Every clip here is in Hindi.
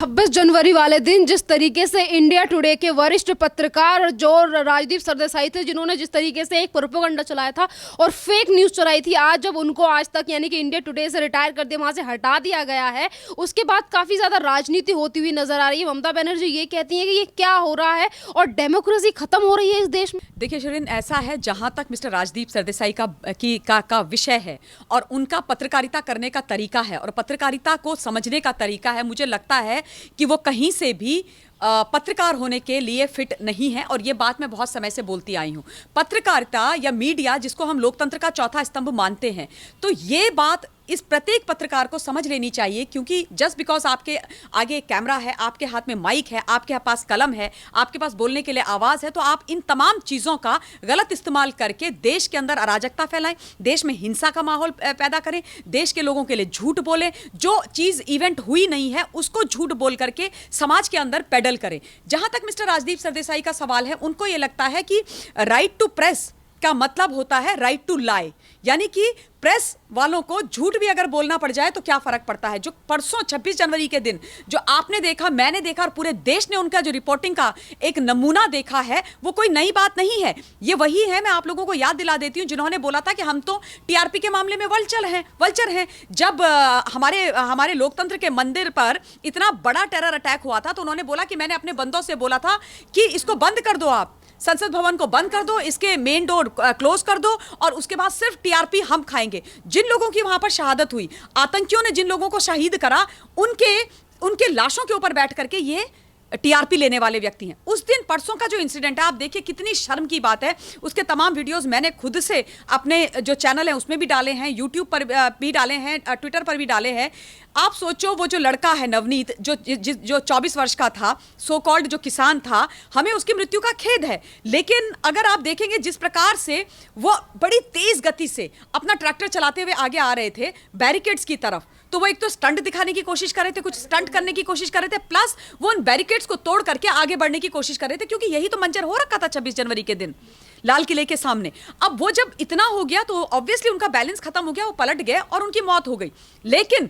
26 जनवरी वाले दिन जिस तरीके से इंडिया टुडे के वरिष्ठ पत्रकार जो राजदीप सरदेसाई थे, जिन्होंने जिस तरीके से एक प्रोपेगेंडा चलाया था और फेक न्यूज़ चलाई थी, आज जब उनको आज तक यानी कि इंडिया टुडे से रिटायर कर दिया, वहां से हटा दिया गया है, उसके बाद काफ़ी ज़्यादा राजनीति होती हुई नजर आ रही है। ममता बनर्जी ये कहती हैं कि ये क्या हो रहा है और डेमोक्रेसी खत्म हो रही है इस देश में। देखिए शिरीन, ऐसा है, जहां तक मिस्टर राजदीप सरदेसाई का विषय है और उनका पत्रकारिता करने का तरीका है और पत्रकारिता को समझने का तरीका है, मुझे लगता है कि वो कहीं से भी पत्रकार होने के लिए फिट नहीं है। और ये बात मैं बहुत समय से बोलती आई हूं। पत्रकारिता या मीडिया, जिसको हम लोकतंत्र का चौथा स्तंभ मानते हैं, तो ये बात इस प्रत्येक पत्रकार को समझ लेनी चाहिए, क्योंकि जस्ट बिकॉज आपके आगे कैमरा है, आपके हाथ में माइक है, आपके पास कलम है, आपके पास बोलने के लिए आवाज है, तो आप इन तमाम चीजों का गलत इस्तेमाल करके देश के अंदर अराजकता फैलाएं, देश में हिंसा का माहौल पैदा करें, देश के लोगों के लिए झूठ बोलें, जो चीज इवेंट हुई नहीं है उसको झूठ बोल करके समाज के अंदर पेडल करें। जहां तक मिस्टर राजदीप सरदेसाई का सवाल है, उनको यह लगता है कि राइट टू प्रेस का मतलब होता है राइट टू लाई, यानी कि प्रेस वालों को झूठ भी अगर बोलना पड़ जाए तो क्या फर्क पड़ता है। जो परसों 26 जनवरी के दिन जो आपने देखा, मैंने देखा और पूरे देश ने उनका जो रिपोर्टिंग का एक नमूना देखा है, वो कोई नई बात नहीं है। ये वही है, मैं आप लोगों को याद दिला देती हूं, जिन्होंने बोला था कि हम तो टीआरपी के मामले में वल्चर हैं। जब हमारे लोकतंत्र के मंदिर पर इतना बड़ा टेरर अटैक हुआ था, तो उन्होंने बोला कि मैंने अपने बंदों से बोला था कि इसको बंद कर दो, आप संसद भवन को बंद कर दो, इसके मेन डोर क्लोज कर दो और उसके बाद सिर्फ टीआरपी हम खाएंगे। जिन लोगों की वहां पर शहादत हुई, आतंकियों ने जिन लोगों को शहीद करा, उनके लाशों के ऊपर बैठ करके ये टीआरपी लेने वाले व्यक्ति हैं। उस दिन परसों का जो इंसिडेंट है, आप देखिए कितनी शर्म की बात है। उसके तमाम वीडियोस मैंने खुद से अपने जो चैनल है उसमें भी डाले हैं, यूट्यूब पर भी डाले हैं, ट्विटर पर भी डाले हैं। आप सोचो, वो जो लड़का है नवनीत, जो 24 वर्ष का था, सो कॉल्ड जो किसान था, हमें उसकी मृत्यु का खेद है, लेकिन अगर आप देखेंगे जिस प्रकार से वो बड़ी तेज गति से अपना ट्रैक्टर चलाते हुए आगे आ रहे थे बैरिकेड्स की तरफ, तो वो एक तो स्टंट दिखाने की कोशिश कर रहे थे, कुछ स्टंट करने की कोशिश कर रहे थे, प्लस वो उन बैरिकेड्स को तोड़ करके आगे बढ़ने की कोशिश कर रहे थे, क्योंकि यही तो मंजर हो रखा था 26 जनवरी के दिन लाल किले के सामने। अब वो जब इतना हो गया तो ऑब्वियसली उनका बैलेंस खत्म हो गया, वो पलट गए और उनकी मौत हो गई। लेकिन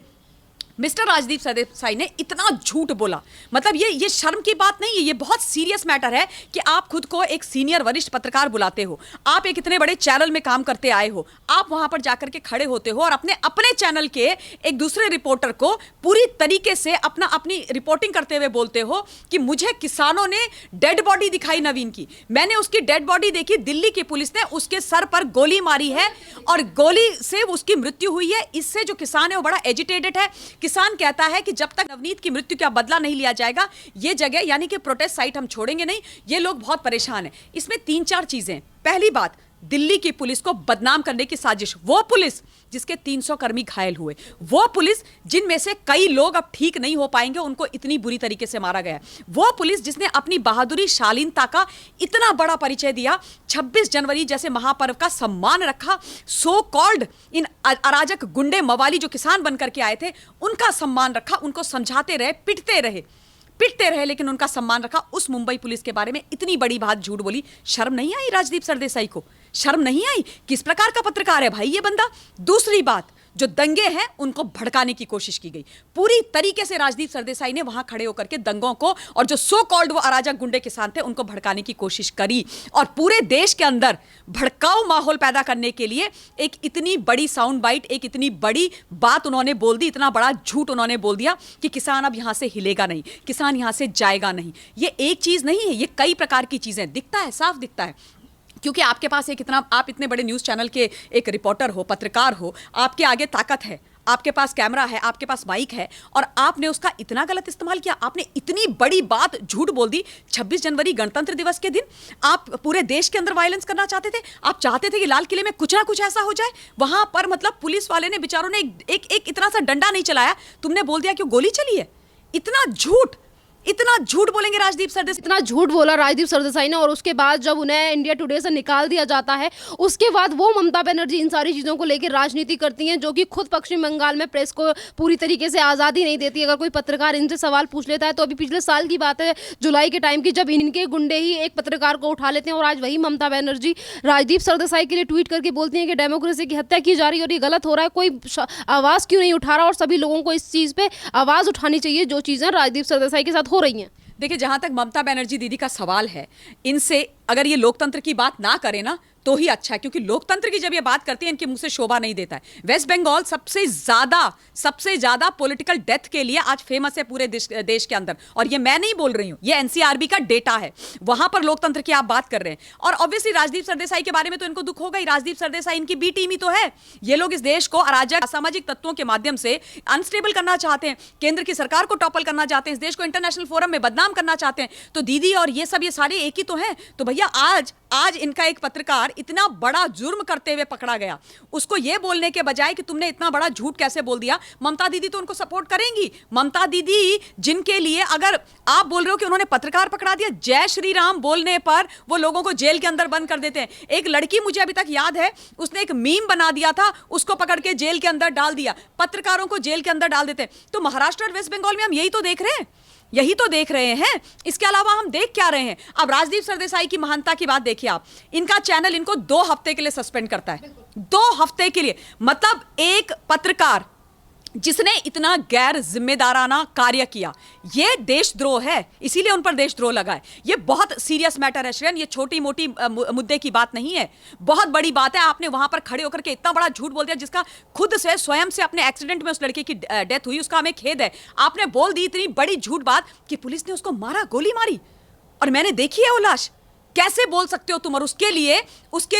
मिस्टर राजदीप सरदेसाई ने इतना झूठ बोला, मतलब ये शर्म की बात नहीं है, ये बहुत सीरियस मैटर है कि आप खुद को एक सीनियर वरिष्ठ पत्रकार बुलाते हो, आप एक इतने बड़े चैनल में काम करते आए हो, आप वहां पर जाकर के खड़े होते हो और अपने चैनल के एक दूसरे रिपोर्टर को पूरी तरीके से अपनी रिपोर्टिंग करते हुए बोलते हो कि मुझे किसानों ने डेड बॉडी दिखाई नवीन की, मैंने उसकी डेड बॉडी देखी, दिल्ली की पुलिस ने उसके सर पर गोली मारी है और गोली से उसकी मृत्यु हुई है। इससे जो किसान है वो बड़ा एजिटेटेड है। किसान कहता है कि जब तक नवनीत की मृत्यु का बदला नहीं लिया जाएगा, ये जगह यानी कि प्रोटेस्ट साइट हम छोड़ेंगे नहीं। ये लोग बहुत परेशान हैं। इसमें 3-4 चीजें। पहली बात, दिल्ली की पुलिस को बदनाम करने की साजिश, वो पुलिस जिसके 300 कर्मी घायल हुए, वो पुलिस जिनमें से कई लोग अब ठीक नहीं हो पाएंगे, उनको इतनी बुरी तरीके से मारा गया, वो पुलिस जिसने अपनी बहादुरी, शालीनता का इतना बड़ा परिचय दिया, 26 जनवरी जैसे महापर्व का सम्मान रखा, सो कॉल्ड इन अराजक गुंडे मवाली जो किसान बनकर के आए थे उनका सम्मान रखा, उनको समझाते रहे, पिटते रहे, लेकिन उनका सम्मान रखा। उस मुंबई पुलिस के बारे में इतनी बड़ी बात झूठ बोली, शर्म नहीं आई राजदीप सरदेसाई को? शर्म नहीं आई? किस प्रकार का पत्रकार है भाई ये बंदा? दूसरी बात, जो दंगे हैं उनको भड़काने की कोशिश की गई पूरी तरीके से। राजदीप सरदेसाई ने वहां खड़े होकर के दंगों को और जो सो कॉल्ड वो अराजक गुंडे किसान थे उनको भड़काने की कोशिश करी और पूरे देश के अंदर भड़काऊ माहौल पैदा करने के लिए एक इतनी बड़ी साउंड बाइट, एक इतनी बड़ी बात उन्होंने बोल दी, इतना बड़ा झूठ उन्होंने बोल दिया कि किसान अब यहां से हिलेगा नहीं, किसान यहां से जाएगा नहीं। ये एक चीज नहीं है, ये कई प्रकार की चीजें, दिखता है, साफ दिखता है, क्योंकि आपके पास आप इतने बड़े न्यूज़ चैनल के एक रिपोर्टर हो, पत्रकार हो, आपके आगे ताकत है, आपके पास कैमरा है, आपके पास माइक है और आपने उसका इतना गलत इस्तेमाल किया। आपने इतनी बड़ी बात झूठ बोल दी 26 जनवरी गणतंत्र दिवस के दिन। आप पूरे देश के अंदर वायलेंस करना चाहते थे, आप चाहते थे कि लाल किले में कुछ ना कुछ ऐसा हो जाए। वहां पर मतलब पुलिस वाले ने, बेचारों ने एक इतना सा डंडा नहीं चलाया, तुमने बोल दिया कि गोली चली है। इतना झूठ, इतना झूठ बोलेंगे राजदीप सरदेसाई? इतना झूठ बोला राजदीप सरदेसाई ने, और उसके बाद जब उन्हें इंडिया टुडे से निकाल दिया जाता है, उसके बाद वो ममता बनर्जी इन सारी चीज़ों को लेकर राजनीति करती हैं, जो कि खुद पश्चिम बंगाल में प्रेस को पूरी तरीके से आज़ादी नहीं देती। अगर कोई पत्रकार इनसे सवाल पूछ लेता है, तो अभी पिछले साल की बात है, जुलाई के टाइम की, जब इनके गुंडे ही एक पत्रकार को उठा लेते हैं, और आज वही ममता बनर्जी राजदीप सरदेसाई के लिए ट्वीट करके बोलती हैं कि डेमोक्रेसी की हत्या की जा रही है और ये गलत हो रहा है, कोई आवाज़ क्यों नहीं उठा रहा, और सभी लोगों को इस चीज़ पे आवाज़ उठानी चाहिए जो चीज़ें राजदीप सरदेसाई के साथ हो रही हैं। देखिए, जहां तक ममता बनर्जी दीदी का सवाल है, इनसे अगर ये लोकतंत्र की बात ना करें ना तो ही अच्छा है, क्योंकि लोकतंत्र की जब ये बात करती है इनके मुंह से शोभा नहीं देता है। वेस्ट बंगाल सबसे ज्यादा पॉलिटिकल डेथ के लिए आज फेमस है पूरे देश के अंदर, और ये मैं नहीं बोल रही हूं, ये एनसीआरबी का डेटा है। वहां पर लोकतंत्र की आप बात कर रहे हैं, और ऑब्वियसली राजदीप सरदेसाई के बारे में तो इनको दुख होगा ही। राजदीप सरदेसाई इनकी बी टीम ही तो है। ये लोग इस देश को अराजक असामाजिक तत्वों के माध्यम से अनस्टेबल करना चाहते हैं, केंद्र की सरकार को टॉपल करना चाहते हैं, इस देश को इंटरनेशनल फोरम में बदनाम करना चाहते हैं। तो दीदी और ये सब, ये सारे एक ही तो हैं। तो भैया, आज इनका एक पत्रकार इतना बड़ा जुर्म करते हुए पकड़ा गया, उसको ये बोलने के बजाय कि तुमने इतना बड़ा झूठ कैसे बोल दिया, ममता दीदी तो उनको सपोर्ट करेंगी। ममता दीदी, जिनके लिए अगर आप बोल रहे हो कि उन्होंने पत्रकार पकड़ा दिया, जय श्री राम बोलने पर वो लोगों को जेल के अंदर बंद कर देते हैं। एक लड़की, मुझे अभी तक याद है, उसने एक मीम बना दिया था, उसको पकड़ के जेल के अंदर डाल दिया। पत्रकारों को जेल के अंदर डाल देते हैं। तो महाराष्ट्र और वेस्ट बंगाल में हम यही तो देख रहे हैं। इसके अलावा हम देख क्या रहे हैं? अब राजदीप सरदेसाई की महानता की बात देखिए आप। इनका चैनल इनको 2 हफ्ते के लिए सस्पेंड करता है, 2 हफ्ते के लिए। मतलब एक पत्रकार जिसने इतना गैर जिम्मेदाराना कार्य किया, यह देशद्रोह है, इसीलिए उन पर देशद्रोह लगा है। यह बहुत सीरियस मैटर है श्रेयन, ये छोटी मोटी मुद्दे की बात नहीं है, बहुत बड़ी बात है। आपने वहां पर खड़े होकर के इतना बड़ा झूठ बोल दिया, जिसका खुद से स्वयं से अपने एक्सीडेंट में उस लड़के की डेथ हुई, उसका हमें खेद है। आपने बोल दी इतनी बड़ी झूठ बात कि पुलिस ने उसको मारा, गोली मारी, और मैंने देखी है वो लाश। कैसे बोल सकते हो तुम? और उसके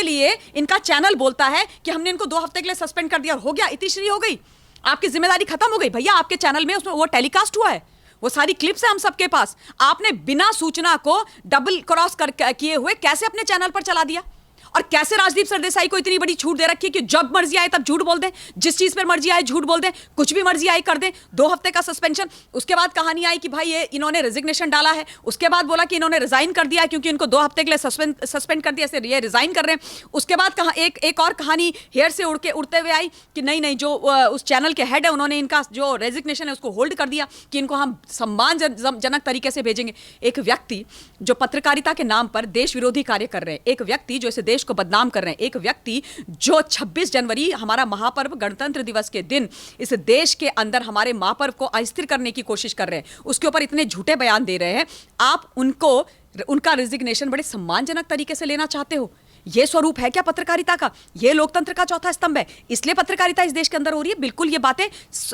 लिए इनका चैनल बोलता है कि हमने इनको 2 हफ्ते के लिए सस्पेंड कर दिया, हो गया, इतिश्री हो गई, आपकी जिम्मेदारी खत्म हो गई। भैया, आपके चैनल में उसमें वो टेलीकास्ट हुआ है, वो सारी क्लिप्स है हम सबके पास। आपने बिना सूचना को डबल क्रॉस किए हुए कैसे अपने चैनल पर चला दिया? और कैसे राजदीप सरदेसाई को इतनी बड़ी छूट दे रखी है कि जब मर्जी आए तब झूठ बोल दें, जिस चीज पर मर्जी आए झूठ बोल दें, कुछ भी मर्जी आए कर दें। 2 हफ्ते का सस्पेंशन, उसके बाद कहानी आई कि भाई ये इन्होंने रेजिग्नेशन डाला है, उसके बाद बोला कि इन्होंने रिजाइन कर दिया क्योंकि इनको 2 हफ्ते के लिए सस्पेंड कर दिया, ये रिजाइन कर रहे हैं। उसके बाद कहा एक और कहानी हेयर से उड़ते हुए आई कि नहीं, जो उस चैनल के हेड है उन्होंने इनका जो रेजिग्नेशन है उसको होल्ड कर दिया कि इनको हम सम्मानजनक तरीके से भेजेंगे। एक व्यक्ति जो पत्रकारिता के नाम पर देश विरोधी कार्य कर रहे हैं, एक व्यक्ति जो इस देश को बदनाम कर रहे हैं, एक व्यक्ति जो 26 जनवरी हमारा महापर्व गणतंत्र दिवस के दिन इस देश के अंदर हमारे महापर्व को अस्थिर करने की कोशिश कर रहे हैं, उसके ऊपर इतने झूठे बयान दे रहे हैं। आप उनका रेजिग्नेशन बड़े सम्मानजनक तरीके से लेना चाहते हो? यह स्वरूप है क्या पत्रकारिता का? यह लोकतंत्र का चौथा स्तंभ है। इसलिए पत्रकारिता इस देश के अंदर हो रही है। बिल्कुल ये बातें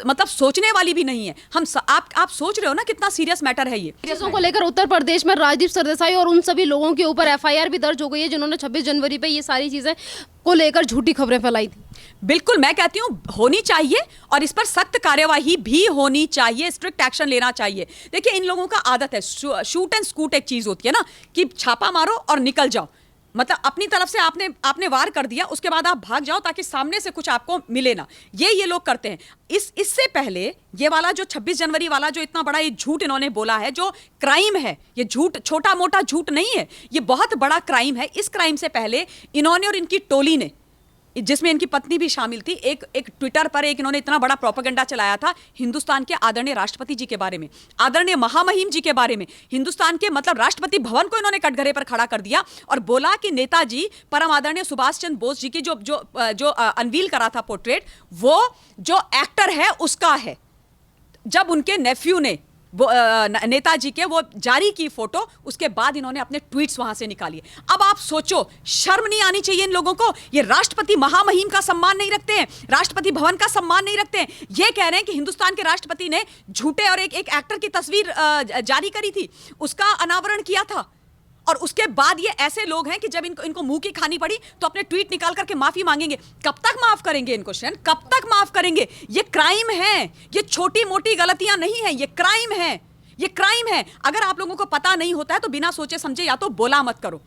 मतलब सोचने वाली भी नहीं है। आप सोच रहे हो ना कितना सीरियस मैटर है ये। चीजों को लेकर उत्तर प्रदेश में राजदीप सरदेसाई और उन सभी लोगों के ऊपर एफआईआर भी दर्ज हो गई है जिन्होंने 26 जनवरी पे ये सारी चीजें को लेकर झूठी खबरें फैलाई थी। बिल्कुल, मैं कहती हूं होनी चाहिए और इस पर सख्त कार्यवाही भी होनी चाहिए, स्ट्रिक्ट एक्शन लेना चाहिए। देखिए, इन लोगों का आदत है, शूट एंड स्कूट एक चीज होती है ना, कि छापा मारो और निकल जाओ। मतलब अपनी तरफ से आपने वार कर दिया, उसके बाद आप भाग जाओ ताकि सामने से कुछ आपको मिले ना। ये लोग करते हैं। इससे पहले ये वाला जो 26 जनवरी वाला जो इतना बड़ा ये झूठ इन्होंने बोला है, जो क्राइम है, ये झूठ छोटा मोटा झूठ नहीं है, ये बहुत बड़ा क्राइम है। इस क्राइम से पहले इन्होंने और इनकी टोली ने, जिसमें इनकी पत्नी भी शामिल थी, एक ट्विटर पर इन्होंने इतना बड़ा प्रोपेगेंडा चलाया था हिंदुस्तान के आदरणीय राष्ट्रपति जी के बारे में, आदरणीय महामहिम जी के बारे में। हिंदुस्तान के मतलब राष्ट्रपति भवन को इन्होंने कटघरे पर खड़ा कर दिया और बोला कि नेताजी परम आदरणीय सुभाष चंद्र बोस जी की जो अनवील करा था पोर्ट्रेट, वो जो एक्टर है उसका है। जब उनके नेफ्यू ने नेताजी के वो जारी की फोटो, उसके बाद इन्होंने अपने ट्वीट्स वहां से निकाली। अब आप सोचो, शर्म नहीं आनी चाहिए इन लोगों को? ये राष्ट्रपति महामहिम का सम्मान नहीं रखते हैं, राष्ट्रपति भवन का सम्मान नहीं रखते हैं। ये कह रहे हैं कि हिंदुस्तान के राष्ट्रपति ने झूठे और एक एक्टर की तस्वीर जारी करी थी, उसका अनावरण किया था। और उसके बाद ये ऐसे लोग हैं कि जब इनको मुंह की खानी पड़ी तो अपने ट्वीट निकाल करके माफी मांगेंगे। कब तक माफ करेंगे इनको श्रेयन? कब तक माफ करेंगे? ये क्राइम है, ये छोटी मोटी गलतियां नहीं है, ये क्राइम है, ये क्राइम है। अगर आप लोगों को पता नहीं होता है तो बिना सोचे समझे या तो बोला मत करो।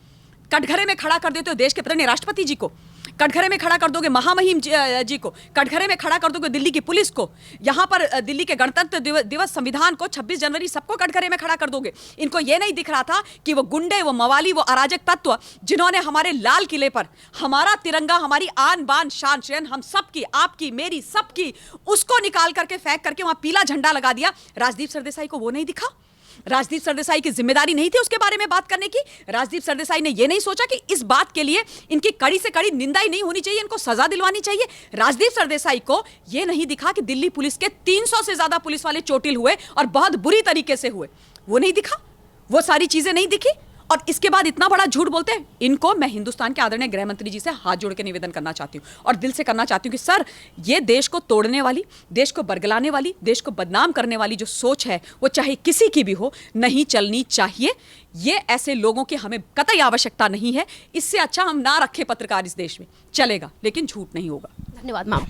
कटघरे में खड़ा कर देते हो देश के प्रधान राष्ट्रपति जी को, कटघरे में खड़ा कर दोगे महामहिम जी को, कटघरे में खड़ा कर दोगे दिल्ली की पुलिस को, यहाँ पर दिल्ली के गणतंत्र दिवस, संविधान को, 26 जनवरी, सबको कटघरे में खड़ा कर दोगे। इनको ये नहीं दिख रहा था कि वो गुंडे, वो मवाली, वो अराजक तत्व जिन्होंने हमारे लाल किले पर हमारा तिरंगा, हमारी आन बान शान शयन, हम सबकी, आपकी, मेरी, सबकी, उसको निकाल करके फेंक करके वहां पीला झंडा लगा दिया। राजदीप सरदेसाई को वो नहीं दिखा? राजदीप सरदेसाई की जिम्मेदारी नहीं थी उसके बारे में बात करने की? राजदीप सरदेसाई ने यह नहीं सोचा कि इस बात के लिए इनकी कड़ी से कड़ी निंदा ही नहीं होनी चाहिए, इनको सजा दिलवानी चाहिए? राजदीप सरदेसाई को यह नहीं दिखा कि दिल्ली पुलिस के 300 से ज्यादा पुलिस वाले चोटिल हुए और बहुत बुरी तरीके से हुए? वो नहीं दिखा? वो सारी चीजें नहीं दिखी? और इसके बाद इतना बड़ा झूठ बोलते हैं। इनको मैं हिंदुस्तान के आदरणीय गृह मंत्री जी से हाथ जोड़ के निवेदन करना चाहती हूँ और दिल से करना चाहती हूँ कि सर, ये देश को तोड़ने वाली, देश को बरगलाने वाली, देश को बदनाम करने वाली जो सोच है वो चाहे किसी की भी हो, नहीं चलनी चाहिए। ये ऐसे लोगों की हमें कतई आवश्यकता नहीं है। इससे अच्छा हम ना रखें पत्रकार इस देश में, चलेगा, लेकिन झूठ नहीं होगा। धन्यवाद मैम।